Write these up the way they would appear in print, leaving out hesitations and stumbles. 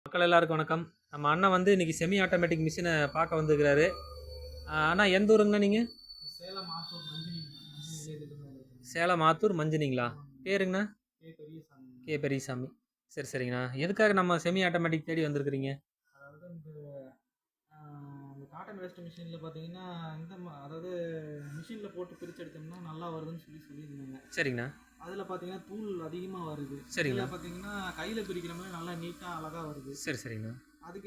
மக்கள் எல்லாருக்கும் வணக்கம். நம்ம அண்ணன் வந்து இன்னைக்கு செமி ஆட்டோமேட்டிக் மிஷினை பார்க்க வந்துருக்கிறாரு. அண்ணா எந்த ஊருங்கண்ணா நீங்கள்? சேலம் ஆத்தூர் மஞ்சினி சேலம் ஆத்தூர் மஞ்சினிங்களா? பேருங்கண்ணா? பெரியசாமி. கே பெரியசாமி. சரி சரிங்கண்ணா. எதுக்காக நம்ம செமி ஆட்டோமேட்டிக் தேடி வந்திருக்கிறீங்க? அதாவது இந்த காட்டன் வேஸ்ட் மிஷினில் பார்த்தீங்கன்னா அதாவது மிஷினில் போட்டு பிரித்து எடுத்தோம்னா நல்லா வருதுன்னு சொல்லியிருந்தாங்க. சரிங்கண்ணா. அதில் பார்த்தீங்கன்னா தூள் அதிகமாக வருது. சரிங்கண்ணா. பார்த்தீங்கன்னா கையில் பிரிக்கிற மாதிரி நல்லா நீட்டாக அழகாக வருது. சரி சரிங்கண்ணா.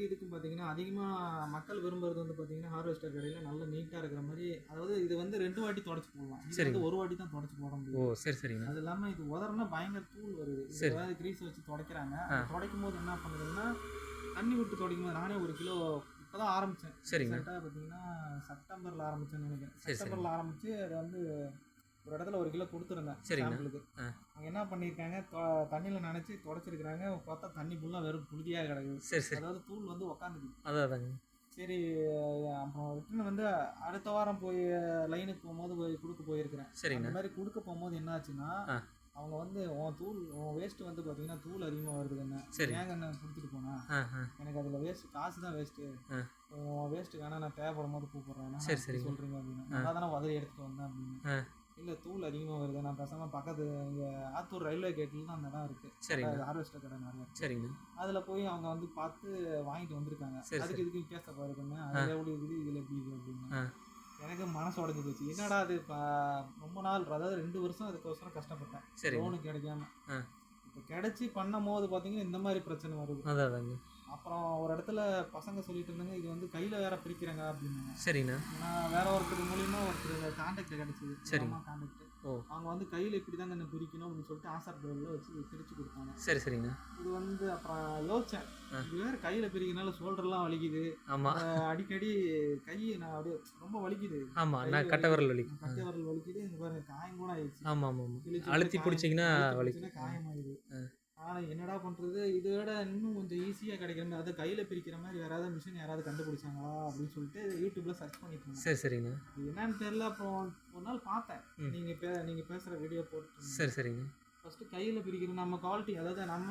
இதுக்கும் பார்த்தீங்கன்னா அதிகமாக மக்கள் விரும்புறது வந்து பார்த்தீங்கன்னா ஹார்வெஸ்டர் கடையில் நல்லா நீட்டாக இருக்கிற மாதிரி. அதாவது இது வந்து 2 வாட்டி தொடச்சி போடலாம். இது வந்து 1 வாட்டி தான் தொடச்சி போட முடியும். ஓ சரி சரிங்கண்ணா. அது இல்லாமல் இது உதறனா பயங்கர தூள் வருது. அதாவது கிரீஸ் வச்சு துடைக்கிறாங்க. துடைக்கும் போது என்ன பண்ணுதுன்னா தண்ணி விட்டு துடைக்கும் போது நானே 1 கிலோ இப்போ தான் ஆரம்பித்தேன். சரிங்க. பார்த்தீங்கன்னா செப்டம்பரில் ஆரம்பித்தேன்னு நினைக்கிறேன். செப்டம்பரில் ஆரம்பித்து அதை வந்து ஒரு இடத்துல 1 கிலோ கொடுத்துருந்தேன் சாம்பிளுக்கு. அவங்க என்ன பண்ணியிருக்காங்க, தண்ணியில் நினச்சி துடைச்சிருக்கிறாங்க. பார்த்தா தண்ணி ஃபுல்லாக வெறும் புழுதியாக கிடக்குது. சரி சரி. அதாவது தூள் வந்து உக்காந்துக்குது. அதாங்க. சரி, அப்புறம் ரிட்டர்ன் வந்து அடுத்த வாரம் போய் லைனுக்கு போகும்போது கொடுக்க போயிருக்கிறேன். அந்த மாதிரி கொடுக்க போகும்போது என்ன ஆச்சுன்னா அவங்க வந்து உன் வேஸ்ட்டு வந்து பார்த்தீங்கன்னா தூள் அதிகமாக வருது. ஏங்க என்ன கொடுத்துட்டு போனா எனக்கு அதில் வேஸ்ட்டு காசு தான் வேஸ்ட்டு. உன் வேஸ்ட்டு வேணா நான் தேவைப்படும் போது கூப்பிட்றேன். சரி சரி சொல்கிறீங்க அப்படின்னு. நல்லா தானே உதவி எடுத்துகிட்டு வந்தேன் அப்படின்னு. இல்லை தூள் அதிகமாக வருது, நான் பேசாமல் பக்கத்து இங்கே ஆத்தூர் ரயில்வே கேட்டில் தான் அந்த இடம் இருக்குது. சரி, ஹார்வெஸ்டர் கடை நிறைய. சரிங்க. அதில் போய் அவங்க வந்து பார்த்து வாங்கிட்டு வந்திருக்காங்க. அதுக்கு இதுக்கு வித்தியாசம் பாருக்குன்னு, அதில் எப்படி இருக்குது இதில் எப்படி இருக்குது அப்படின்னு. எனக்கு மனசு உடஞ்சி போச்சு. என்னடா அது ரொம்ப நாள், அதாவது 2 வருஷம் அதுக்கோசரம் கஷ்டப்பட்டேன். லோனு கிடைக்காம. இப்போ கிடைச்சி பண்ணும் போது பார்த்தீங்கன்னா இந்த மாதிரி பிரச்சனை வருது. அதாங்க. அப்புறம் ஒரு இடத்துல பசங்க சொல்லிட்டு இருந்தாங்க, இது வந்து கையில் வேற பிரிக்கிறாங்க அப்படின்னாங்க. சரிண்ணா. நான் வேற ஒருத்தர் மூலியமாக ஒருத்தர் கான்டாக்ட் கிடச்சிது. சரிம்மா கான்டாக்ட். அவங்க வந்து கையில் இப்படி தாங்க என்ன பிரிக்கணும் அப்படின்னு சொல்லிட்டு ஆசார் டோரில் வச்சு பிரித்து கொடுத்தாங்க. சரி சரிங்க. இது வந்து அப்புறம் யோசித்தேன், இது வேறு கையில் பிரிக்கிறனால ஷோல்டர்லாம் வலிக்குது. ஆமாம், அடிக்கடி கை நான் அப்படியே ரொம்ப வலிக்குது. ஆமாம், நான் கட்டை விரல் வலிக்குது. இந்த பாருங்க காயம் கூட ஆயிடுச்சு. ஆமாம் ஆமாம், அழுத்தி பிடிச்சிங்கன்னா வலிக்குது, காயமாயிடுது. ஆனால் என்னடா பண்ணுறது, இதை விட இன்னும் கொஞ்சம் ஈஸியாக கிடைக்கிற மாதிரி, அதை கையில் பிரிக்கிற மாதிரி யாராவது மிஷின் யாராவது கண்டுபிடிச்சாங்களா அப்படின்னு சொல்லிட்டு யூடியூப்பில் சர்ச் பண்ணிட்டு இருந்தேன். சரி சரிங்க. என்னன்னு தெரியல. அப்புறம் ஒரு நாள் பார்த்தேன், நீங்கள் பேசுகிற வீடியோ போட்டு. சரி சரிங்க. ஃபஸ்ட்டு கையில் பிரிக்கிற நம்ம குவாலிட்டி, அதாவது நம்ம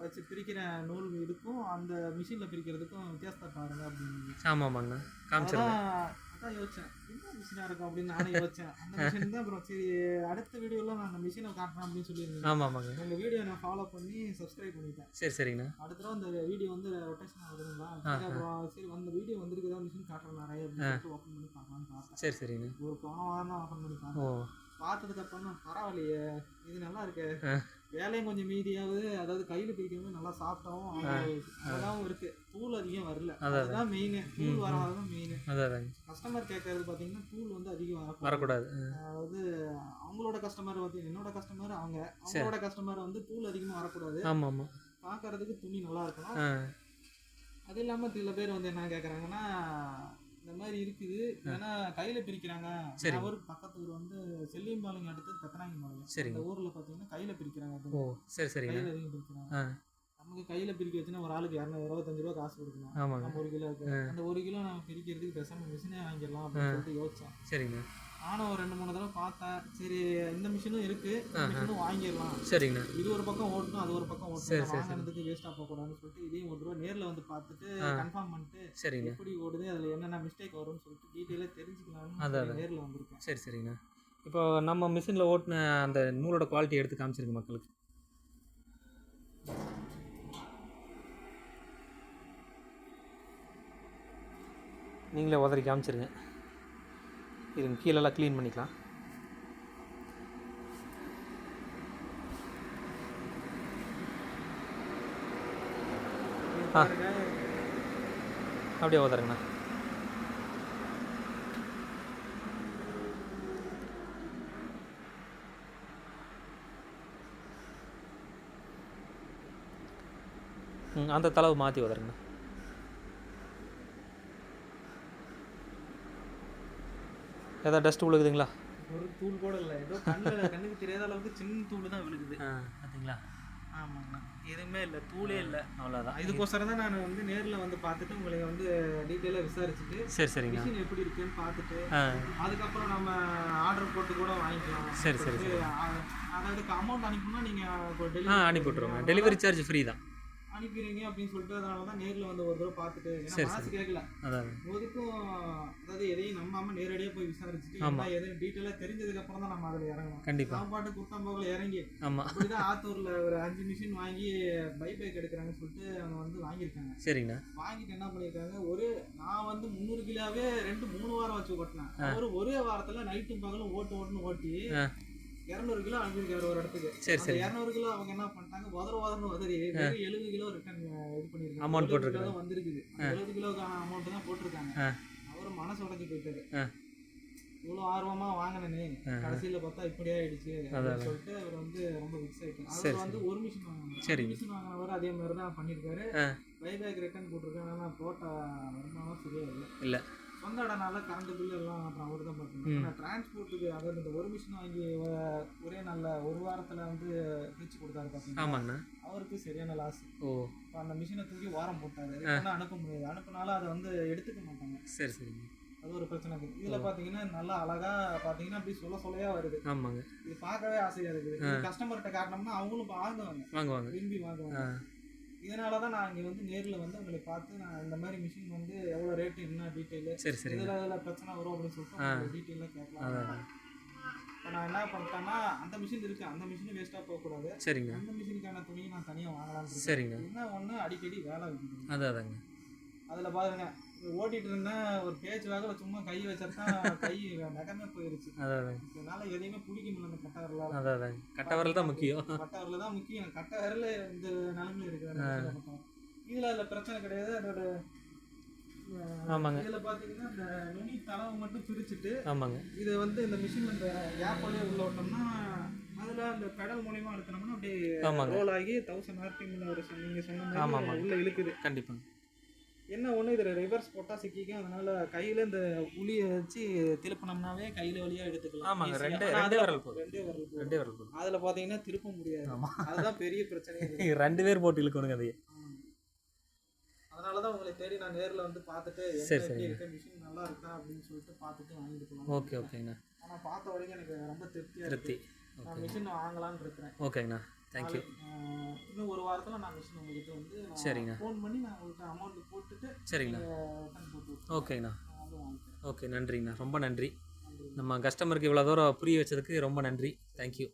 வச்சு பிரிக்கிற நூல் இதுக்கும் அந்த மிஷினில் பிரிக்கிறதுக்கும் வித்தியாசத்தை பாருங்க அப்படின்னு. ஆமாம்மாங்கண்ணா காமிச்சிருக்கேன். அதான் யோசித்தேன், என்ன மிஷினாக இருக்கும் அப்படின்னு நானே யோசித்தேன். அந்த மிஷின் தான். அப்புறம் சரி அடுத்த வீடியோவில் நான் அந்த மிஷினை காட்டுறேன் அப்படின்னு சொல்லியிருந்தேன். ஆமாம்மாங்க. உங்கள் வீடியோ நான் ஃபாலோ பண்ணி சப்ஸ்கிரைப் பண்ணிட்டேன். சரி சரிங்கண்ணா. அடுத்த தடவை அந்த வீடியோ வந்து ரொட்டேஷன் ஆகுதுங்களா. அப்புறம் சரி அந்த வீடியோ வந்துருக்குதா மிஷின் காட்டுறேன் நிறைய அப்படின்னு ஓப்பன் பண்ணி பார்க்கலான்னு பார்த்தேன். சரி சரிங்க. ஒரு போன வாரம் தான் ஓப்பன் பண்ணி பார்த்தேன். பார்த்ததுக்கப்புறம் பரவாயில்லையே, இது நல்லா இருக்கு, வேலையும் கொஞ்சம் மீதியாகுது. அதாவது கையில் பிரிக்கிறது நல்லா சாப்பிட்டாவும் அதெல்லாம் இருக்கு. தூள் அதிகம் வரல, அதுதான் மெயின். தூள் வராதான் மெயின். கஸ்டமர் கேட்கறது பார்த்தீங்கன்னா தூள் வந்து அதிகம் வரக்கூடாது. அதாவது அவங்களோட கஸ்டமர் பார்த்தீங்கன்னா என்னோட கஸ்டமர், அவங்களோட கஸ்டமர் வந்து தூள் அதிகமாக வரக்கூடாது. ஆமாம், பார்க்கறதுக்கு துணி நல்லா இருக்கணும். அது இல்லாமல் சில பேர் வந்து என்ன கேட்குறாங்கன்னா, இந்த மாதிரி இருக்குது ஏன்னா கையில் பிரிக்கிறாங்க. ஒரு பக்கத்து ஊர் வந்து செல்லியம்பாளையம் அடுத்து பெத்தனாங்கிபாளையம். சரி, இந்த ஊரில் பார்த்தீங்கன்னா கையில் பிரிக்கிறாங்க. ஓ சரி சரி. கையில் அதிகம் பிரிக்கிறாங்க. நமக்கு கையில் பிரிக்க வச்சுன்னா ஒரு ஆளுக்கு 225 ரூபா காசு கொடுக்கணும். ஆமாம், நம்ம 1 கிலோ இருக்கு. அந்த 1 கிலோ நம்ம பிரிக்கிறதுக்கு பேசாமல் மிஷினே வாங்கிடலாம் அப்படின்னு சொல்லிட்டு யோசித்தேன். சரிங்க. நானும் ஒரு 2-3 தடவை பார்த்தேன். சரி இந்த மிஷினும் இருக்கு, மிஷினும் வாங்கிடலாம். சரிங்க. இது ஒரு பக்கம் ஓட்டணும், அது ஒரு பக்கம் ஓட்டணும், வாங்கினதுக்கு வேஸ்ட்டாக போகக்கூடாதுன்னு சொல்லிட்டு இதையும் ஒரு ரூபா நேரில் வந்து பார்த்துட்டு கன்ஃபார்ம் பண்ணிட்டு சரிங்க எப்படி ஓடுது, அதில் என்னென்ன மிஸ்டேக் வரும்னு சொல்லிட்டு டீட்டெயிலாக தெரிஞ்சுக்கலாம்னு நேரில் வந்திருக்கேன். சரி சரிங்க. இப்போ நம்ம மிஷினில் ஓட்டின அந்த நூலோட குவாலிட்டி எடுத்து காமிச்சிருக்கு மக்களுக்கு. நீங்களே உதறி காமிச்சிருங்க. இது கீழெல்லாம் க்ளீன் பண்ணிக்கலாம். அப்படியே உதருங்கண்ணா. அந்த தளவு மாற்றி உதருங்கண்ணா. ஏதாவது டஸ்ட் விழுகுதுங்களா? ஒரு தூள் கூட இல்லை, ஏதோ கண்ணுக்கு தெரியாத அளவுக்கு சின்ன தூள் தான் விழுகுது. பார்த்தீங்களா? ஆமாங்கண்ணா, எதுவுமே இல்லை, தூளே இல்லை, அவ்வளோதான். இதுக்கோசரம் தான் நான் வந்து நேரில் வந்து பார்த்துட்டு உங்களை வந்து டீட்டெயிலாக விசாரிச்சுட்டு சரி சரிங்க மிஷின் எப்படி இருக்குன்னு பார்த்துட்டு அதுக்கப்புறம் நம்ம ஆர்டர் போட்டு கூட வாங்கிக்கலாம். சரி சரி. அதாவது அமௌண்ட் அனுப்பணும்னா நீங்கள் டெலிவரி அனுப்பி விட்ருவோங்க. டெலிவரி சார்ஜ் ஃப்ரீ தான். அனுப்பிடுவீங்க அப்படின்னு சொல்லிட்டு அதனால தான் நேரில் வந்து ஒரு தடவை பார்த்துட்டு ஏன்னா மனசு கேட்கல ஒதுக்கும் அதாவது எதையும் நம்பாம நேரடியாக போய் விசாரிச்சுட்டு எதையும் டீட்டெயிலாக தெரிஞ்சதுக்கு அப்புறம் தான் நம்ம அதில் இறங்கணும். கண்டிப்பாக சாப்பாட்டு குட்டாம்போக்கில் இறங்கி அப்படிதான் ஆத்தூரில் ஒரு 5 மிஷின் வாங்கி பைக் எடுக்கிறாங்கன்னு சொல்லிட்டு அவங்க வந்து வாங்கியிருக்காங்க. சரிங்கண்ணா. வாங்கிட்டு என்ன பண்ணியிருக்காங்க, நான் வந்து 300 கிலோவே 2-3 வாரம் வச்சு ஓட்டினேன். அவர் ஒரே வாரத்தில் நைட்டும் பகலும் ஓட்டுன்னு ஓட்டி 200 கிலோ அனுப்பியிருக்காரு ஒரு இடத்துக்கு. சரி 200 கிலோ அவங்க என்ன பண்ணிட்டாங்க, உதறி 70 கிலோ ரிட்டர்ன் இது பண்ணியிருக்காங்க. அமௌண்ட் போட்டுருக்காங்க வந்திருக்குது. 70 கிலோக்கான அமௌண்ட் தான் போட்டிருக்காங்க. அவரு மனசு உடஞ்சி போயிட்டாரு. இவ்வளோ ஆர்வமா வாங்கினே கடைசியில் பார்த்தா இப்படி ஆயிடுச்சு அப்படின்னு சொல்லிட்டு அவர் வந்து ரொம்ப ஃபிக்ஸ் ஆயிட்டாரு. அவர் வந்து ஒரு மிஷின் வாங்கினார். மிஷின் வாங்கினவர் அதே மாதிரி தான் பண்ணியிருக்காரு. பைபேக் ரிட்டர்ன் போட்டிருக்காங்க. ஆனால் போட்ட வருமானம் சரியா இல்லை. சொந்த இடனால கரண்ட் பில்லு எல்லாம் அப்புறம் அவர் தான் பார்த்துக்கணும். ஆனால் டிரான்ஸ்போர்ட்டுக்கு அதாவது இந்த ஒரு மிஷின் வாங்கி ஒரே நல்ல ஒரு வாரத்தில் வந்து பிரித்து கொடுத்தாரு பார்த்தீங்கன்னா அவருக்கு சரியான லாஸ். இப்போ அந்த மிஷினை தூக்கி வாரம் போட்டாரு. அனுப்ப முடியாது. அனுப்பினாலும் அதை வந்து எடுத்துக்க மாட்டாங்க. சரி அது ஒரு பிரச்சனை இருக்குது. இதில் பார்த்தீங்கன்னா நல்லா அழகாக பார்த்தீங்கன்னா அப்படி சொல்லையாக வருது. ஆமாங்க. இது பார்க்கவே ஆசையாக இருக்குது. கஸ்டமர்கிட்ட காட்டினோம்னா அவங்களும் வாங்குவாங்க, விரும்பி வாங்குவாங்க. இதனால தான் நான் இங்கே வந்து நேரில் வந்து உங்களை பார்த்து நான் இந்த மாதிரி மிஷின் வந்து எவ்வளோ ரேட்டு என்ன டீட்டெயிலு இதில் பிரச்சனை வரும் அப்படின்னு சொல்லிட்டு டீட்டெயிலாக கேட்கலாம். இப்போ நான் என்ன பண்ணிட்டேன்னா அந்த மிஷின் இருக்குது, அந்த மிஷினும் வேஸ்ட்டாக போகக்கூடாது. சரிங்க. அந்த மிஷினுக்கான துணியை நான் தனியாக வாங்கலாம்னு. சரிங்க. என்ன ஒன்று அடிக்கடி வேலை வைக்கணும். அதாங்க. அதில் பாருங்க ஓட்டிகிட்டு இருந்தேன் ஒரு பேச்சுவாக சும்மா கையை வச்சா கை நகமே போயிடுச்சு. இதனால எதையுமே பிடிக்க முடியல. அந்த கட்டை வரல. கட்டை வரல தான் முக்கியம். கட்டை வரல தான் முக்கியம். கட்டை வரல இந்த நிலைமையில் இருக்குது. இதில் பிரச்சனை கிடையாது. அதோட ஆமாங்க. இதில் பார்த்தீங்கன்னா இந்த நுனி தளவை மட்டும் பிரிச்சுட்டு ஆமாங்க இதை வந்து இந்த மிஷின் இந்த ஏப்போலே உள்ள விட்டோம்னா அதில் அந்த பெடல் மூலியமாக எடுத்தோம்னா அப்படியே ரோல் ஆகி 1000 RPM நீங்கள் சொன்ன மாதிரி உள்ள இழுக்குது. கண்டிப்பாக. என்ன ஒன்று இதில் ரிவர்ஸ் போட்டால் சிக்கிக்கும். அதனால கையில் இந்த உளியை வச்சு திருப்பினோம்னாவே கையில் வழியாக எடுத்துக்கலாம். ஆமாங்க. ரெண்டே விரல் போதும். அதில் பார்த்தீங்கன்னா திருப்ப முடியாது. அதுதான் பெரிய பிரச்சனை. 2 பேர் போட்டு இழுக்கணுங்க அதையே. அதனால தான் உங்களை தேடி நான் நேரில் வந்து பார்த்துட்டு மிஷின் நல்லா இருக்கா அப்படின்னு சொல்லிட்டு பார்த்துட்டு வாங்கிட்டு போகலாம். ஓகேங்கண்ணா. ஆனால் பார்த்த உடனே எனக்கு ரொம்ப திருப்தி. நான் மிஷின் வாங்கலான்னு இருக்கிறேன். ஓகேங்கண்ணா. தேங்க்யூ. இன்னும் ஒரு வாரத்தில் நான் மிஷின் உங்கள்கிட்ட வந்து சரிங்க ஃபோன் பண்ணி நான் உங்கள்கிட்ட அமௌண்ட் போட்டுட்டு சரிங்கண்ணா. ஓகேங்கண்ணா. ஓகே நன்றிங்கண்ணா. ரொம்ப நன்றி. நம்ம கஸ்டமருக்கு இவ்வளோ தூரம் புரிய வச்சதுக்கு ரொம்ப நன்றி. தேங்க்யூ.